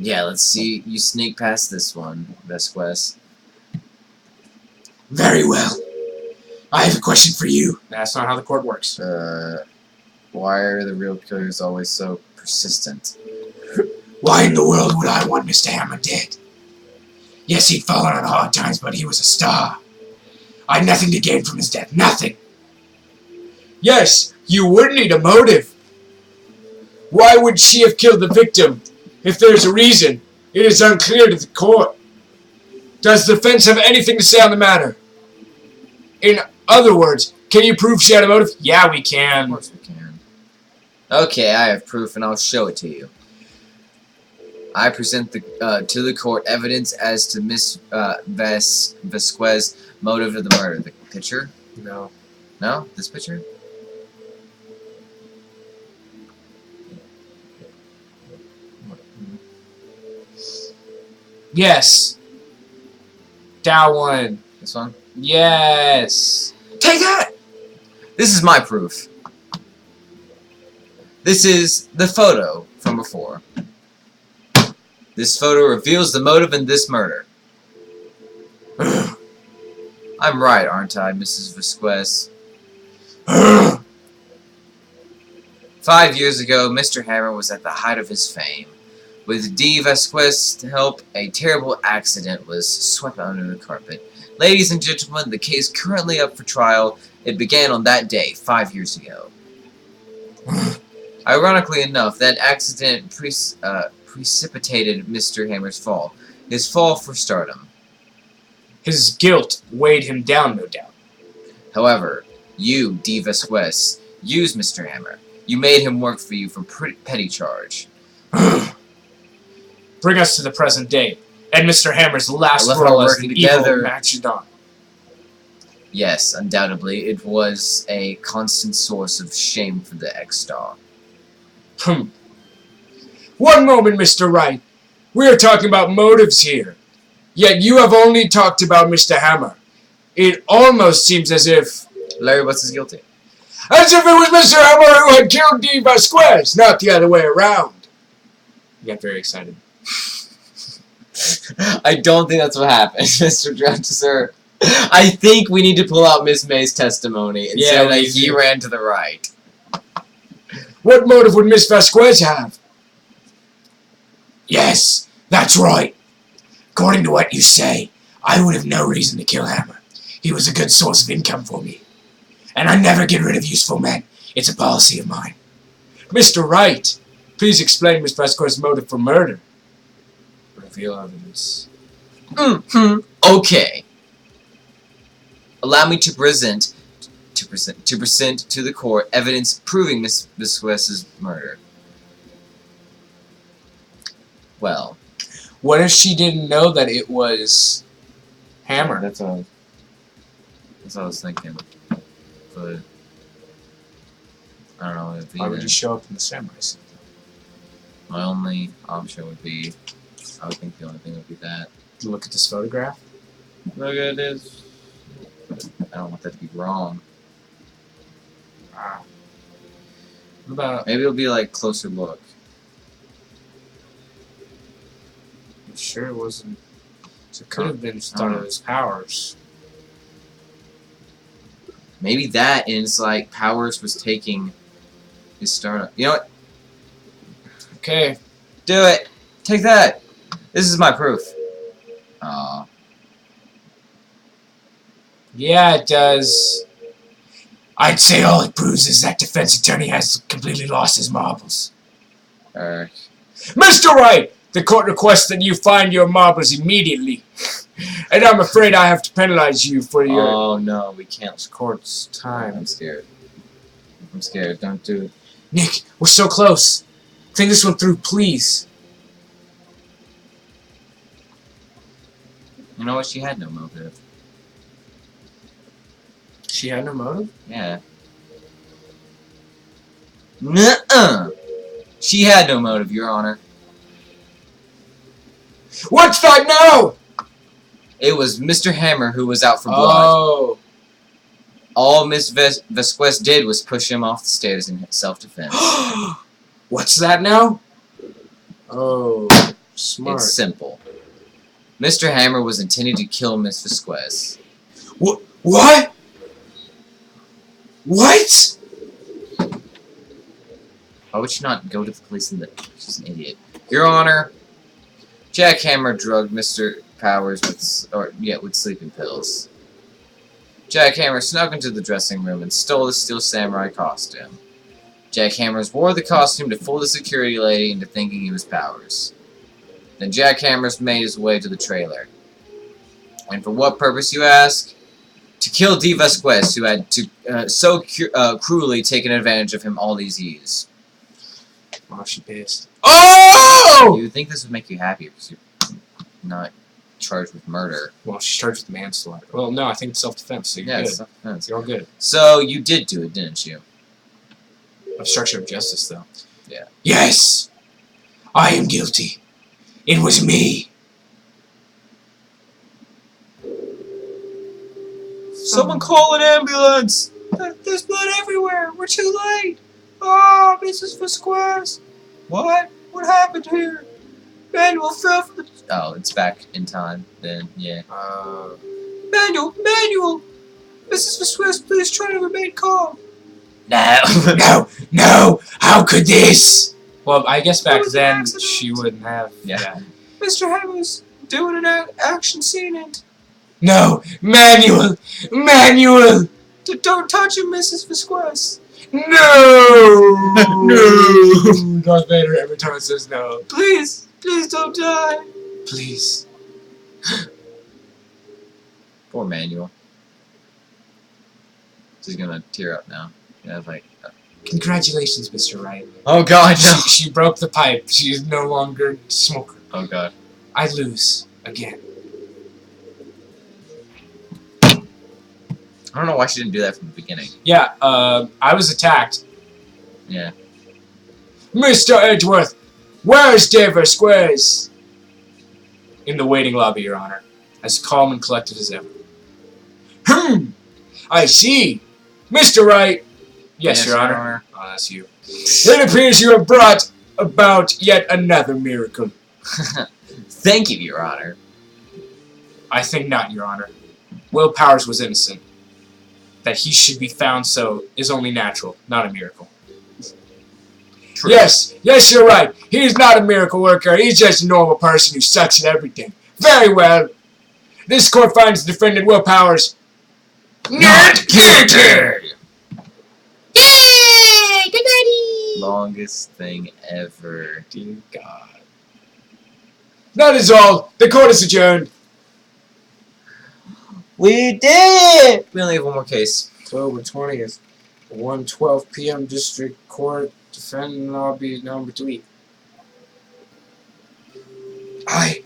Yeah, let's see you sneak past this one, Vasquez. Very well. I have a question for you. That's not how the court works. Why are the real killers always so persistent? Why in the world would I want Mr. Hammer dead? Yes, he'd fallen on hard times, but he was a star. I had nothing to gain from his death. Nothing. Yes, you would need a motive. Why would she have killed the victim? If there's a reason, it is unclear to the court. Does the defense have anything to say on the matter? In other words, can you prove she had a motive? Yeah, we can. Of course we can. Okay, I have proof and I'll show it to you. I present to the court evidence as to Miss Vasquez's motive of the murder. The picture? No. No? This picture? Yes. That one. This one? Yes. Take that! This is my proof. This is the photo from before. This photo reveals the motive in this murder. I'm right, aren't I, Mrs. Vasquez? 5 years ago, Mr. Hammer was at the height of his fame. With D. Vasquez to help, a terrible accident was swept under the carpet. Ladies and gentlemen, the case currently up for trial, it began on that day, 5 years ago. Ironically enough, that accident precipitated Mr. Hammer's fall. His fall for stardom. His guilt weighed him down, no doubt. However, you, D. Vasquez, used Mr. Hammer. You made him work for you for petty charge. Bring us to the present day, and Mr. Hammer's last Left role our as working the together. evil Machadon. Yes, undoubtedly, it was a constant source of shame for the ex-star. One moment, Mr. Wright. We are talking about motives here. Yet you have only talked about Mr. Hammer. It almost seems as if... Larry Wits is guilty. As if it was Mr. Hammer who had killed D. Vasquez, not the other way around. You got very excited. I don't think that's what happened, Mr. Judge, sir. I think we need to pull out Miss May's testimony and say that he ran to the right. What motive would Miss Vasquez have? Yes, that's right. According to what you say, I would have no reason to kill Hammer. He was a good source of income for me. And I never get rid of useful men. It's a policy of mine. Mr. Wright, please explain Miss Vasquez's motive for murder. Reveal evidence. Okay. Allow me to present to the court evidence proving Miss Vasquez's murder. Well, What if she didn't know that it was Hammer? that's what I was thinking. But I don't know. It'd be Why would you show up in the samurai suit? my only option would be. I would think the only thing would be that. Look at this photograph. Look at this. I don't want that to be wrong. Wow. What about... Maybe it'll be like closer look. I'm sure it wasn't... It could have been started of his powers. Maybe that, and it's like Powers was taking his startup. You know what? Okay. Do it! Take that! This is my proof. Yeah, it does. I'd say all it proves is that defense attorney has completely lost his marbles. Mr. Wright, the court requests that you find your marbles immediately. And I'm afraid I have to penalize you for your... Oh no, we can't. Court's time. I'm scared. I'm scared. Don't do it. Nick, we're so close. Think this one through, please. You know what? She had no motive. She had no motive? Yeah. Nuh-uh. She had no motive, Your Honor. What's that now? It was Mr. Hammer who was out for blood. Oh. All Miss Vasquez did was push him off the stairs in self-defense. What's that now? Oh, smart. It's simple. Mr. Hammer was intending to kill Miss Vasquez. What? What? Why would she not go to the police and she's an idiot. Your Honor, Jack Hammer drugged Mr. Powers with sleeping pills. Jack Hammer snuck into the dressing room and stole the Steel Samurai costume. Jack Hammers wore the costume to fool the security lady into thinking he was Powers. Then Jack Hammers made his way to the trailer. And for what purpose, you ask? To kill D. Vasquez, who had so cruelly taken advantage of him all these years. Wow, she pissed. Oh! You would think this would make you happy because you're not charged with murder. Well, she's charged with manslaughter. Well, no, I think it's self-defense, so you're Yeah, good. it's self-defense. You're all good. So you did do it, didn't you? Obstruction of justice, though. Yeah. Yes! I am guilty. It was me. Someone call an ambulance! There's blood everywhere! We're too late! Oh, Mrs. Vasquez! What? What happened here? Manuel fell from the... Oh, it's back in time, then, yeah. Manuel! Mrs. Vasquez, please try to remain calm. No! No! How could this? Well, I guess back was an then accident. she wouldn't have. Yeah. Mr. Hammer's doing an action scene and... No! Manuel! Don't touch him, Mrs. Vasquez. No! No! Darth Vader every time it says no. Please don't die. Please. Poor Manuel. She's gonna tear up now. Yeah, like... Congratulations, Mr. Wright. Oh god, no! She broke the pipe. She is no longer a smoker. Oh god. I lose. Again. I don't know why she didn't do that from the beginning. Yeah, I was attacked. Yeah. Mr. Edgeworth, where's Dave Vasquez? In the waiting lobby, Your Honor. As calm and collected as ever. I see. Mr. Wright, Yes, Your Honor. Oh, that's you. it appears you have brought about yet another miracle. Thank you, Your Honor. I think not, Your Honor. Will Powers was innocent. That he should be found so is only natural, not a miracle. True. Yes, you're right. He's not a miracle worker. He's just a normal person who sucks at everything. Very well. This court finds the defendant Will Powers not guilty. Yay! Good nighty! Longest thing ever. Dear God. That is all. The court is adjourned. We did it! We only have one more case. October 20th, 1:12 p.m. District Court, defendant lobby number 3. I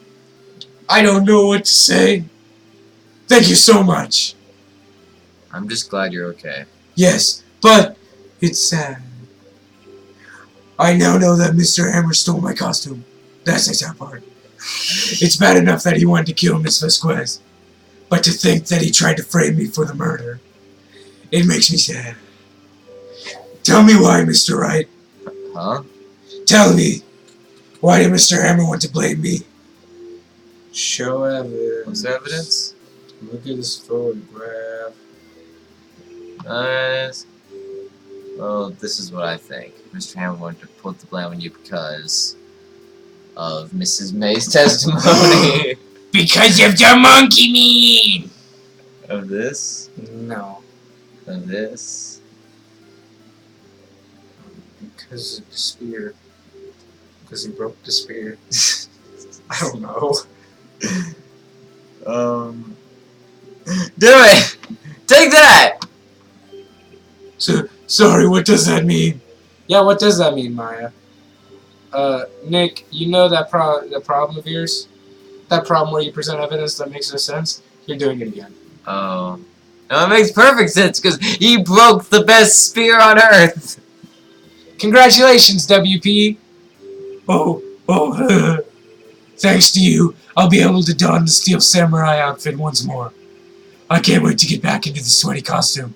don't know what to say. Thank you so much. I'm just glad you're okay. Yes, but it's sad. I now know that Mr. Hammer stole my costume. That's the sad part. It's bad enough that he wanted to kill Miss Vasquez, but to think that he tried to frame me for the murder, it makes me sad. Tell me why, Mr. Wright. Huh? Tell me, why did Mr. Hammer want to blame me? Show evidence. What's the evidence? Look at this photograph. Well, this is what I think. Mr. Hammer wanted to put the blame on you because of Mrs. May's testimony. Because of the monkey meat! Of this? No. Of this? Because of the spear. Because he broke the spear. I don't know. Do it! Take that! Sorry, what does that mean? Yeah, what does that mean, Maya? Nick, you know that problem of yours? That problem where you present evidence that makes no sense? You're doing it again. Oh. No, it makes perfect sense, because he broke the best spear on Earth! Congratulations, WP! Thanks to you, I'll be able to don the Steel Samurai outfit once more. I can't wait to get back into the sweaty costume.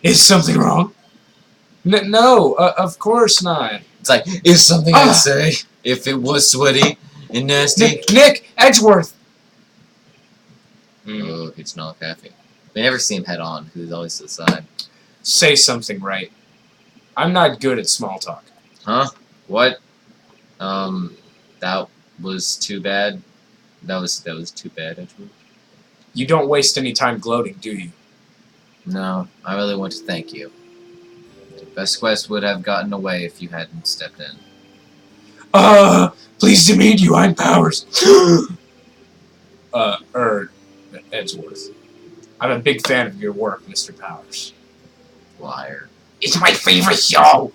Is something wrong? No, of course not. It's like, is something I'd say if it was sweaty and nasty? Nick Edgeworth! Oh, it's not Kathy. We never see him head on, because he's always to the side. Say something right. I'm not good at small talk. Huh? What? That was too bad. That was too bad, actually. You don't waste any time gloating, do you? No, I really want to thank you. Best Quest would have gotten away if you hadn't stepped in. Pleased to meet you, I'm Powers. Edgeworth. I'm a big fan of your work, Mr. Powers. Liar. It's my favorite show!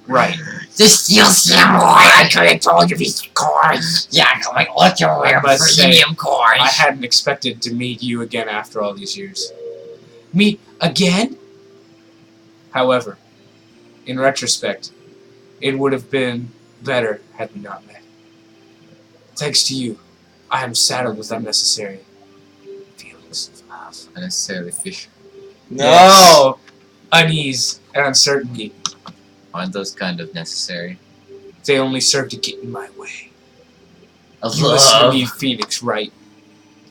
Right. The Steel Samurai, I collect all of his cores. Yeah, I collect ultra rare premium cores. I hadn't expected to meet you again after all these years. Meet again? However, in retrospect, it would have been better had we not met. Thanks to you, I am saddled with unnecessary feelings of love. Unnecessarily fish. No! Yes. Unease and uncertainty. Aren't those kind of necessary? They only serve to get in my way. You listen to me, Phoenix Wright.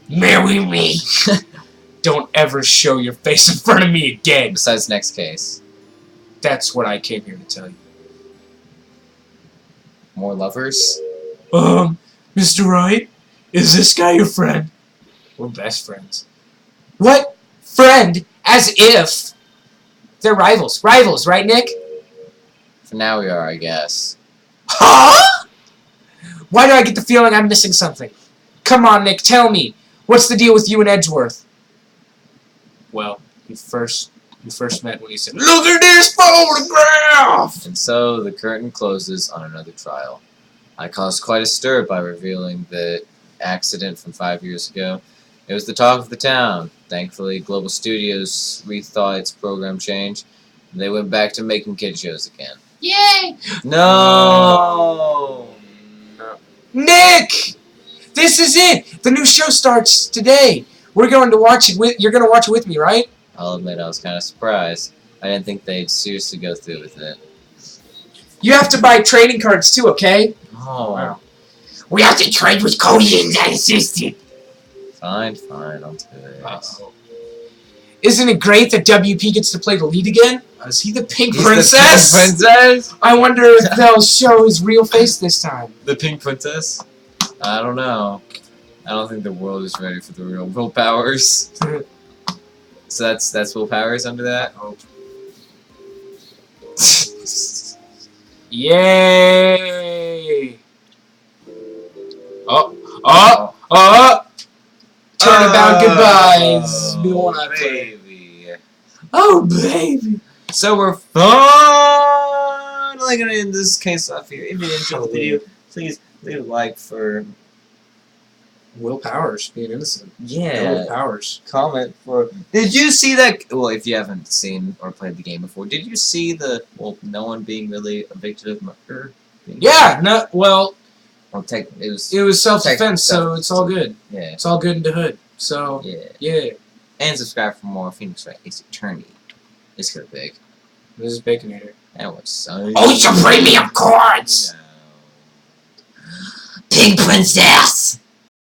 Marry me. Don't ever show your face in front of me again. Besides next case. That's what I came here to tell you. More lovers? Mr. Wright? Is this guy your friend? We're best friends. What? Friend? As if. They're rivals. Rivals, right, Nick? For now we are, I guess. Huh? Why do I get the feeling I'm missing something? Come on, Nick, tell me. What's the deal with you and Edgeworth? Well, you first met when he said, "Look at this photograph!" And so the curtain closes on another trial. I caused quite a stir by revealing the accident from 5 years ago. It was the talk of the town. Thankfully, Global Studios rethought its program change, and they went back to making kid shows again. Yay! No! Nick! This is it! The new show starts today. We're going to watch it with... You're going to watch it with me, right? I'll admit I was kind of surprised. I didn't think they'd seriously go through with it. You have to buy trading cards too, okay? Oh. Wow. We have to trade with Cody and that assistant. Fine, I'll do it. Uh-oh. Isn't it great that WP gets to play the lead again? Is he the Pink He's Princess? The Pink Princess? I wonder if they'll show his real face this time. The Pink Princess? I don't know. I don't think the world is ready for the real Will Powers. So that's Will Powers under that? Oh. Yay! Turnabout goodbyes. Be the one I play. Baby. Oh, baby. So we're finally gonna end this case off here. If you enjoyed the video, please leave a like for Will Powers being innocent. Yeah. Will Powers. Comment for. Did you see that? Well, if you haven't seen or played the game before, did you see the no one being really a victim of murder? Yeah. No. Well. Well, it was self-defense, so it's all good. Yeah. It's all good in the hood. So yeah. And subscribe for more Phoenix Wright Ace Attorney. It's gonna be big. This is Baconator. That was so. Ultra premium cards. No. Pink Princess.